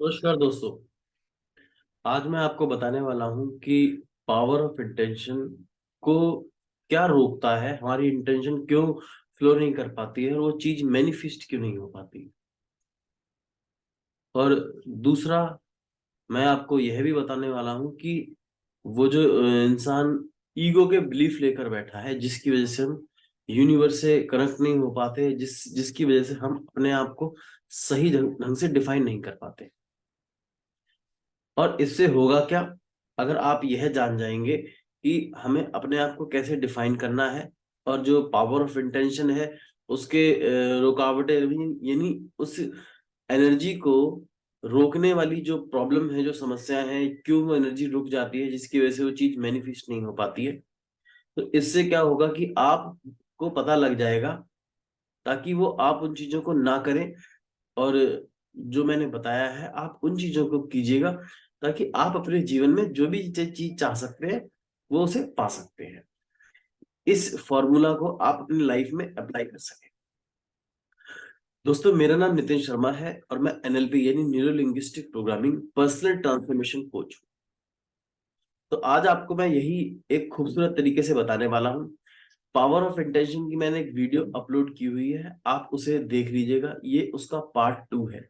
नमस्कार दोस्तों। आज मैं आपको बताने वाला हूं कि पावर ऑफ इंटेंशन को क्या रोकता है, हमारी इंटेंशन क्यों फ्लो नहीं कर पाती है और वो चीज मैनिफेस्ट क्यों नहीं हो पाती। और दूसरा, मैं आपको यह भी बताने वाला हूं कि वो जो इंसान ईगो के बिलीफ लेकर बैठा है, जिसकी वजह से हम यूनिवर्स से कनेक्ट नहीं हो पाते, जिसकी वजह से हम अपने आप को सही ढंग से डिफाइन नहीं कर पाते। और इससे होगा क्या, अगर आप यह जान जाएंगे कि हमें अपने आप को कैसे डिफाइन करना है और जो पावर ऑफ इंटेंशन है उसके रुकावटें भी, यानी उस एनर्जी को रोकने वाली जो प्रॉब्लम है, जो समस्या है, क्यों वो एनर्जी रुक जाती है, जिसकी वजह से वो चीज मैनिफेस्ट नहीं हो पाती है। तो इससे क्या होगा कि आपको पता लग जाएगा, ताकि वो आप उन चीजों को ना करें और जो मैंने बताया है आप उन चीजों को कीजिएगा, ताकि आप अपने जीवन में जो भी चीज चाह सकते हैं वो उसे पा सकते हैं। इस फॉर्मूला को आप अपनी लाइफ में अप्लाई कर सकें। दोस्तों, मेरा नाम नितिन शर्मा है और मैं एनएलपी यानी neuro linguistic programming personal transformation coach हूँ। तो आज आपको मैं यही एक खूबसूरत तरीके से बताने वाला हूँ। पावर ऑफ इंटेंशन की मैंने एक वीडियो अपलोड की हुई है, आप उसे देख लीजिएगा। ये उसका पार्ट 2 है।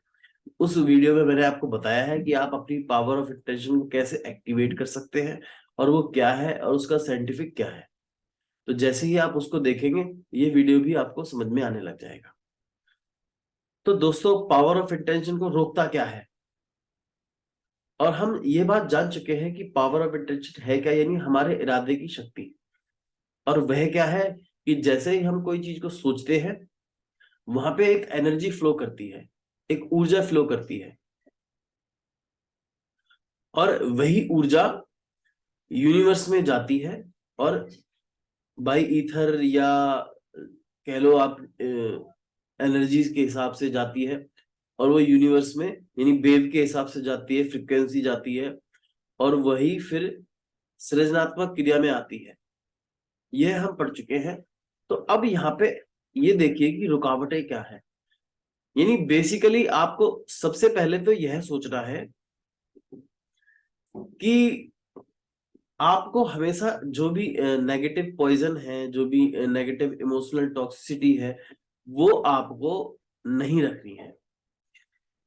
उस वीडियो में मैंने आपको बताया है कि आप अपनी पावर ऑफ इंटेंशन को कैसे एक्टिवेट कर सकते हैं और वो क्या है और उसका साइंटिफिक क्या है। तो जैसे ही आप उसको देखेंगे, ये वीडियो भी आपको समझ में आने लग जाएगा। तो दोस्तों, पावर ऑफ इंटेंशन को रोकता क्या है, और हम ये बात जान चुके हैं कि पावर ऑफ इंटेंशन है क्या, यानी हमारे इरादे की शक्ति। और वह क्या है कि जैसे ही हम कोई चीज को सोचते हैं, वहां पे एक एनर्जी फ्लो करती है, एक ऊर्जा फ्लो करती है, और वही ऊर्जा यूनिवर्स में जाती है और बाई ईथर, या कह लो आप एनर्जीज के हिसाब से जाती है, और वो यूनिवर्स में यानी वेव के हिसाब से जाती है, फ्रिक्वेंसी जाती है, और वही फिर सृजनात्मक क्रिया में आती है। यह हम पढ़ चुके हैं। तो अब यहाँ पे ये देखिए कि रुकावटें क्या है। यानी बेसिकली आपको सबसे पहले तो यह सोचना है कि आपको हमेशा जो भी नेगेटिव पॉइजन है, जो भी नेगेटिव इमोशनल टॉक्सिसिटी है, वो आपको नहीं रखनी है।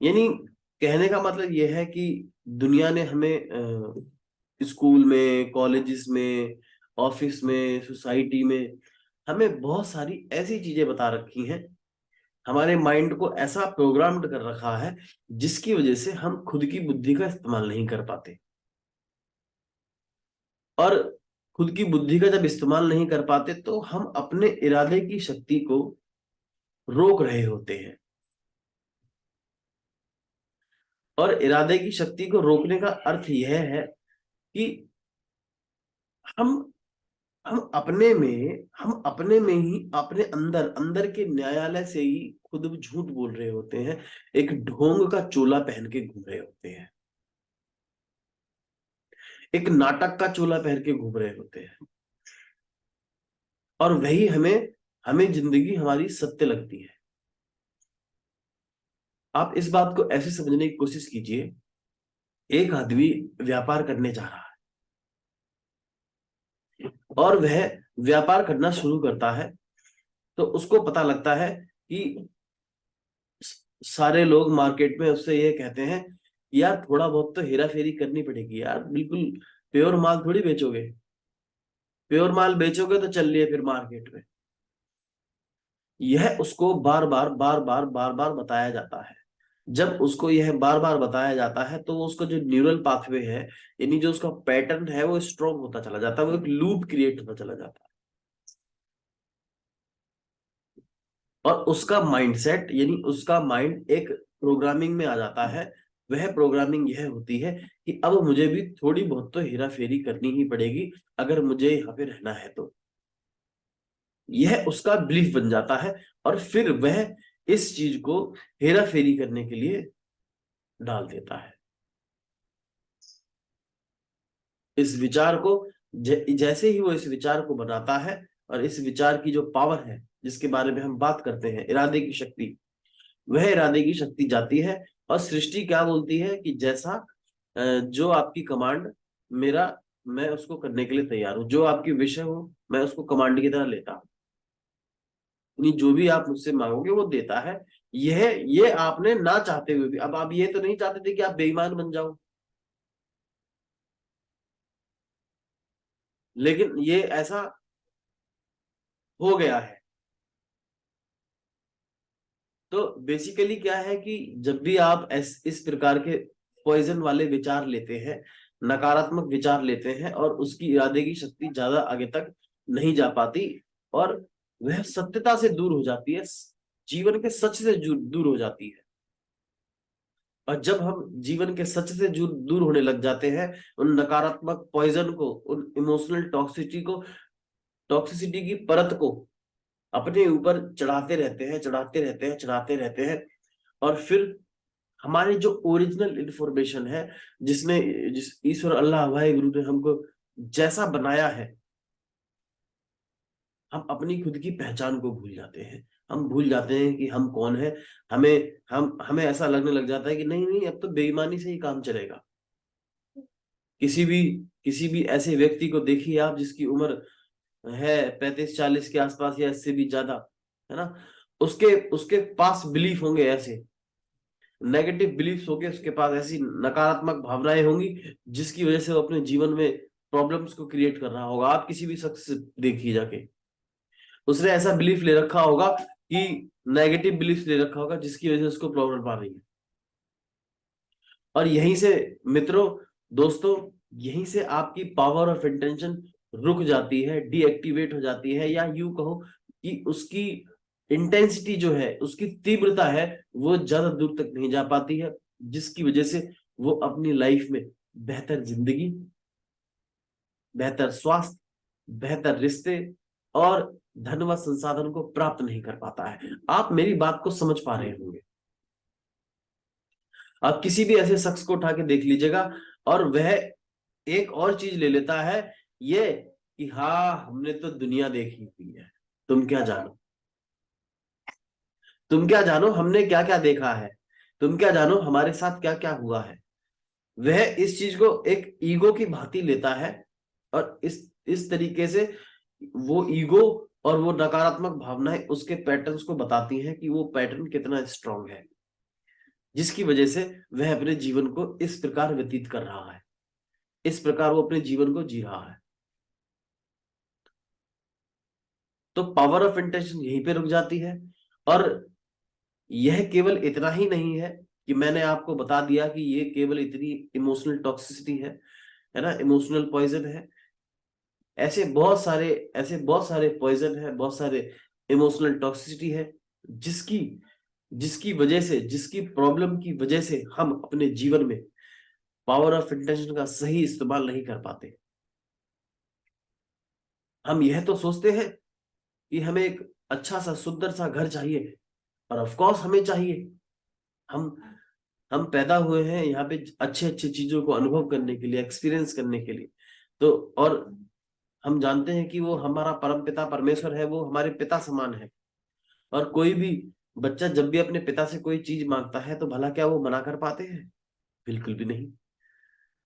यानी कहने का मतलब यह है कि दुनिया ने हमें स्कूल में, कॉलेजेस में, ऑफिस में, सोसाइटी में हमें बहुत सारी ऐसी चीजें बता रखी हैं, हमारे माइंड को ऐसा प्रोग्राम्ड कर रखा है, जिसकी वजह से हम खुद की बुद्धि का इस्तेमाल नहीं कर पाते। और खुद की बुद्धि का जब इस्तेमाल नहीं कर पाते, तो हम अपने इरादे की शक्ति को रोक रहे होते हैं। और इरादे की शक्ति को रोकने का अर्थ यह है कि हम हम अपने में ही, अपने अंदर अंदर के न्यायालय से ही खुद झूठ बोल रहे होते हैं, एक ढोंग का चोला पहन के घूम रहे होते हैं, एक नाटक का चोला पहन के घूम रहे होते हैं। और वही हमें हमें जिंदगी हमारी सत्य लगती है। आप इस बात को ऐसे समझने की कोशिश कीजिए, एक आदमी व्यापार करने जा रहा है और वह व्यापार करना शुरू करता है। तो उसको पता लगता है कि सारे लोग मार्केट में उससे ये कहते हैं, यार थोड़ा बहुत तो हेरा फेरी करनी पड़ेगी यार, बिल्कुल प्योर माल थोड़ी बेचोगे, प्योर माल बेचोगे तो चल लिए फिर मार्केट में। यह उसको बार बार बार बार बार बार बताया जाता है। जब उसको यह बार बार बताया जाता है, तो वो उसका जो न्यूरल पाथवे है, यानी जो उसका पैटर्न है, वो स्ट्रॉन्ग होता चला जाता है, वो एक लूप क्रिएट होता चला जाता है। और उसका माइंडसेट, यानी उसका माइंड एक प्रोग्रामिंग में आ जाता है। वह प्रोग्रामिंग यह होती है कि अब मुझे भी थोड़ी बहुत तो हेरा फेरी करनी ही पड़ेगी, अगर मुझे यहाँ पे रहना है तो। यह उसका बिलीफ बन जाता है, और फिर वह इस चीज को हेरा फेरी करने के लिए डाल देता है। इस विचार को जैसे ही वो इस विचार को बनाता है, और इस विचार की जो पावर है, जिसके बारे में हम बात करते हैं, इरादे की शक्ति, वह इरादे की शक्ति जाती है और सृष्टि क्या बोलती है कि जैसा जो आपकी कमांड मेरा, मैं उसको करने के लिए तैयार हूँ। जो आपकी विषय हो मैं उसको कमांड की तरह लेता हूँ। यानी जो भी आप मुझसे मांगोगे वो देता है। ये आपने ना चाहते हुए भी, अब आप ये तो नहीं चाहते थे कि आप बेईमान बन जाओ, लेकिन ये ऐसा हो गया है। तो बेसिकली क्या है कि जब भी आप इस प्रकार के पॉइजन वाले विचार लेते हैं, नकारात्मक विचार लेते हैं, और उसकी इरादे की शक्ति ज्यादा आगे तक नहीं जा पाती, और वह सत्यता से दूर हो जाती है, जीवन के सच से दूर हो जाती है। और जब हम जीवन के सच से दूर होने लग जाते हैं, उन नकारात्मक पॉइजन को, उन इमोशनल टॉक्सिसिटी की परत को अपने ऊपर चढ़ाते रहते हैं, चढ़ाते रहते हैं, चढ़ाते रहते हैं, और फिर हमारी जो ओरिजिनल इंफॉर्मेशन है, जिस ईश्वर अल्लाह वाहे गुरु ने हमको जैसा बनाया है, हम अपनी खुद की पहचान को भूल जाते हैं। हम भूल जाते हैं कि हम कौन है। हमें ऐसा लगने लग जाता है कि नहीं नहीं, अब तो बेईमानी से ही काम चलेगा। किसी भी किसी भी ऐसे व्यक्ति को देखिए आप, जिसकी उम्र है 35-40 के आसपास या इससे भी ज्यादा, है ना, उसके उसके पास बिलीफ होंगे ऐसे नेगेटिव बिलीफ्स होंगे, उसके पास ऐसी नकारात्मक भावनाएं होंगी, जिसकी वजह से वो अपने जीवन में प्रॉब्लम्स को क्रिएट कर रहा होगा। आप किसी भी शख्स से देखिए जाके, उसने ऐसा बिलीफ ले रखा होगा कि नेगेटिव बिलीफ ले रखा होगा, जिसकी वजह से उसको प्रॉब्लम आ रही है। और यहीं से मित्रों, दोस्तों, यहीं से आपकी पावर ऑफ इंटेंशन रुक जाती है, डीएक्टिवेट हो जाती है, या यूं कहो कि उसकी इंटेंसिटी जो है, उसकी तीव्रता है, वो ज्यादा दूर तक नहीं जा पाती है, जिसकी वजह से वो अपनी लाइफ में बेहतर जिंदगी, बेहतर स्वास्थ्य, बेहतर रिश्ते और धन व संसाधन को प्राप्त नहीं कर पाता है। आप मेरी बात को समझ पा रहे होंगे। आप किसी भी ऐसे शख्स को उठा के देख लीजिएगा, और वह एक और चीज ले लेता है, ये कि हाँ, हमने तो दुनिया देखी हुई है, तुम क्या जानो, तुम क्या जानो हमने क्या क्या देखा है, तुम क्या जानो हमारे साथ क्या क्या हुआ है। वह इस चीज को एक ईगो की भांति लेता है, और इस तरीके से वो ईगो और वो नकारात्मक भावनाएं उसके पैटर्न्स को बताती हैं कि वो पैटर्न कितना स्ट्रांग है, जिसकी वजह से वह अपने जीवन को इस प्रकार व्यतीत कर रहा है, इस प्रकार वो अपने जीवन को जी रहा है। तो पावर ऑफ इंटेंशन यहीं पे रुक जाती है। और यह केवल इतना ही नहीं है कि मैंने आपको बता दिया कि ये केवल इतनी इमोशनल टॉक्सिसिटी है ना, इमोशनल पॉइजन है। ऐसे बहुत सारे पॉइजन है, बहुत सारे इमोशनल टॉक्सिसिटी है, जिसकी जिसकी वजह से, जिसकी प्रॉब्लम की वजह से हम अपने जीवन में पावर ऑफ इंटेंशन का सही इस्तेमाल नहीं कर पाते। हम यह तो सोचते हैं कि हमें एक अच्छा सा सुंदर सा घर चाहिए, और ऑफ कोर्स हमें चाहिए। हम हम पैदा हुए हैं यहाँ पे अच्छे अच्छे चीजों को अनुभव करने के लिए, एक्सपीरियंस करने के लिए। तो और हम जानते हैं कि वो हमारा परम पिता परमेश्वर है, वो हमारे पिता समान है। और कोई भी बच्चा जब भी अपने पिता से कोई चीज मांगता है, तो भला क्या वो मना कर पाते हैं? बिल्कुल भी नहीं।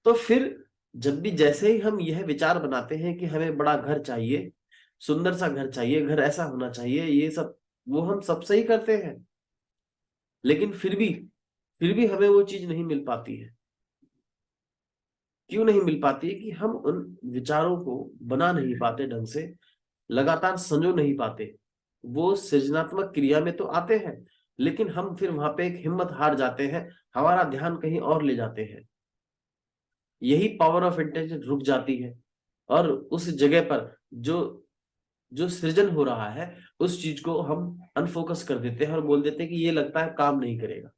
तो फिर जब भी, जैसे ही हम यह विचार बनाते हैं कि हमें बड़ा घर चाहिए, सुंदर सा घर चाहिए, घर ऐसा होना चाहिए, ये सब वो हम सब सही करते हैं, लेकिन फिर भी हमें वो चीज नहीं मिल पाती है। क्यों नहीं मिल पाती है? कि हम उन विचारों को बना नहीं पाते ढंग से, लगातार संजो नहीं पाते। वो सृजनात्मक क्रिया में तो आते हैं, लेकिन हम फिर वहां पे एक हिम्मत हार जाते हैं, हमारा ध्यान कहीं और ले जाते हैं। यही पावर ऑफ इंटेंशन रुक जाती है, और उस जगह पर जो जो सृजन हो रहा है, उस चीज को हम अनफोकस कर देते हैं, और बोल देते हैं कि ये लगता है काम नहीं करेगा।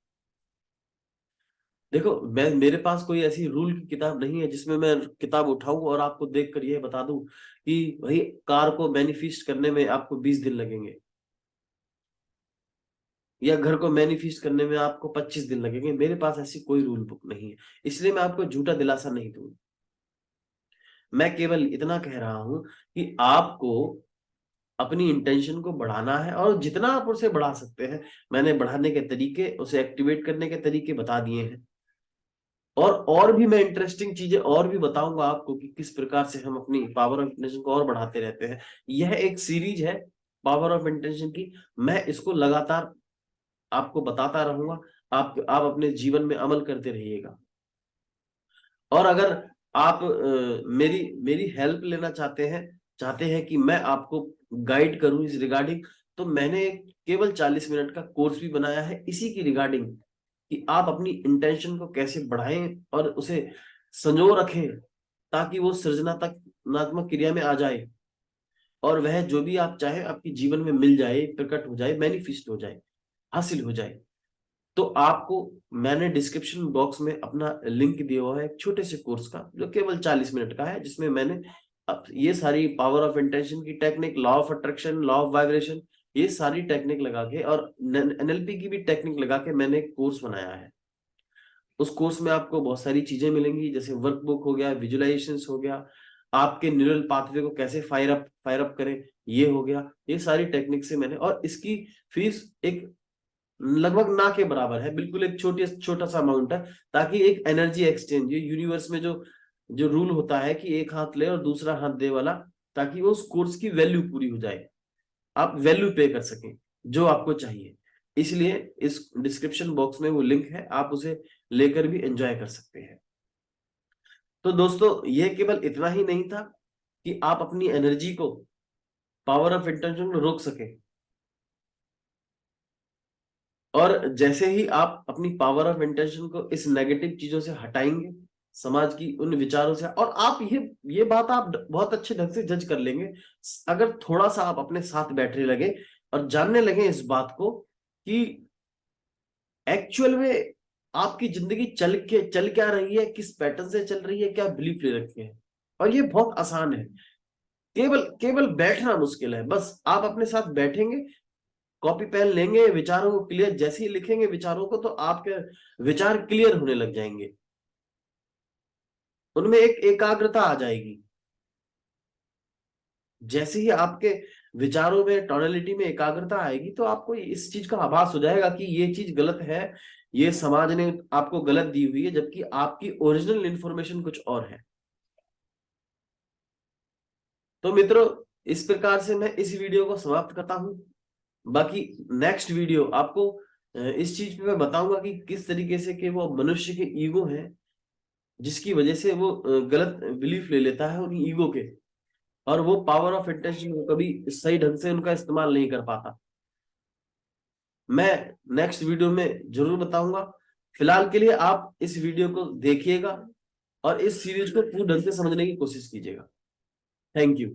देखो, मैं मेरे पास कोई ऐसी रूल की किताब नहीं है जिसमें मैं किताब उठाऊं और आपको देखकर ये बता दूं कि भाई, कार को मैनिफेस्ट करने में आपको 20 दिन लगेंगे, या घर को मैनिफेस्ट करने में आपको 25 दिन लगेंगे। मेरे पास ऐसी कोई रूल बुक नहीं है, इसलिए मैं आपको झूठा दिलासा नहीं दूंगा। मैं केवल इतना कह रहा हूं कि आपको अपनी इंटेंशन को बढ़ाना है, और जितना आप उसे बढ़ा सकते हैं, मैंने बढ़ाने के तरीके, उसे एक्टिवेट करने के तरीके बता दिए हैं। और भी मैं इंटरेस्टिंग चीजें और भी बताऊंगा आपको कि किस प्रकार से हम अपनी पावर ऑफ इंटेंशन को और बढ़ाते रहते हैं। यह एक सीरीज है पावर ऑफ इंटेंशन की, मैं इसको लगातार आपको बताता रहूंगा। आप अपने जीवन में अमल करते रहिएगा। और अगर आप मेरी मेरी हेल्प लेना चाहते हैं कि मैं आपको गाइड करूं इस रिगार्डिंग, तो मैंने केवल 40 मिनट का कोर्स भी बनाया है इसी की रिगार्डिंग, कि आप अपनी इंटेंशन को कैसे बढ़ाएं और उसे संजो रखें, ताकि वो सृजनात्मक क्रिया में आ जाए, और वह जो भी आप चाहे आपके जीवन में मिल जाए, प्रकट हो जाए, मैनिफेस्ट हो जाए, हासिल हो जाए। तो आपको मैंने डिस्क्रिप्शन बॉक्स में अपना लिंक दिया हुआ है एक छोटे से कोर्स का, जो केवल 40 मिनट का है, जिसमें मैंने ये सारी पावर ऑफ इंटेंशन की technique, law of attraction, law of vibration, ये सारी टेक्निक लगा के और एनएलपी की भी टेक्निक लगा के मैंने एक कोर्स बनाया है। उस कोर्स में आपको बहुत सारी चीजें मिलेंगी, जैसे वर्कबुक हो गया, विजुअलाइजेशंस हो गया, आपके न्यूरल पाथवे को कैसे फायर अप करें, ये हो गया। ये सारी टेक्निक से मैंने, और इसकी फीस एक लगभग ना के बराबर है, बिल्कुल एक छोटा सा अमाउंट है, ताकि एक एनर्जी एक्सचेंज, ये यूनिवर्स में जो जो रूल होता है कि एक हाथ ले और दूसरा हाथ दे वाला, ताकि वो उस कोर्स की वैल्यू पूरी हो जाए, आप वैल्यू पे कर सकें जो आपको चाहिए। इसलिए इस डिस्क्रिप्शन बॉक्स में वो लिंक है, आप उसे लेकर भी एंजॉय कर सकते हैं। तो दोस्तों, ये केवल इतना ही नहीं था कि आप अपनी एनर्जी को, पावर ऑफ इंटेंशन को रोक सके, और जैसे ही आप अपनी पावर ऑफ इंटेंशन को इस नेगेटिव चीजों से हटाएंगे, समाज की उन विचारों से, और आप ये बात आप बहुत अच्छे ढंग से जज कर लेंगे अगर थोड़ा सा आप अपने साथ बैठने लगे और जानने लगे इस बात को कि एक्चुअल में आपकी जिंदगी चल क्या रही है, किस पैटर्न से चल रही है, क्या बिलीफ ले रखे हैं। और ये बहुत आसान है, केवल केवल बैठना मुश्किल है। बस आप अपने साथ बैठेंगे, कॉपी पेन लेंगे, विचारों को क्लियर, जैसे ही लिखेंगे विचारों को, तो आपके विचार क्लियर होने लग जाएंगे, उनमें एक एकाग्रता आ जाएगी। जैसे ही आपके विचारों में, टोनलिटी में एकाग्रता आएगी, तो आपको इस चीज का आभास हो जाएगा कि ये चीज गलत है, ये समाज ने आपको गलत दी हुई है, जबकि आपकी ओरिजिनल इंफॉर्मेशन कुछ और है। तो मित्रों, इस प्रकार से मैं इस वीडियो को समाप्त करता हूं। बाकी नेक्स्ट वीडियो आपको इस चीज पे मैं बताऊंगा कि किस तरीके से कि वो मनुष्य के ईगो है, जिसकी वजह से वो गलत बिलीफ ले लेता है उन ईगो के, और वो पावर ऑफ इंटेंशन को कभी सही ढंग से उनका इस्तेमाल नहीं कर पाता। मैं नेक्स्ट वीडियो में जरूर बताऊंगा। फिलहाल के लिए आप इस वीडियो को देखिएगा और इस सीरीज को पूर्ण ढंग से समझने की कोशिश कीजिएगा। Thank you.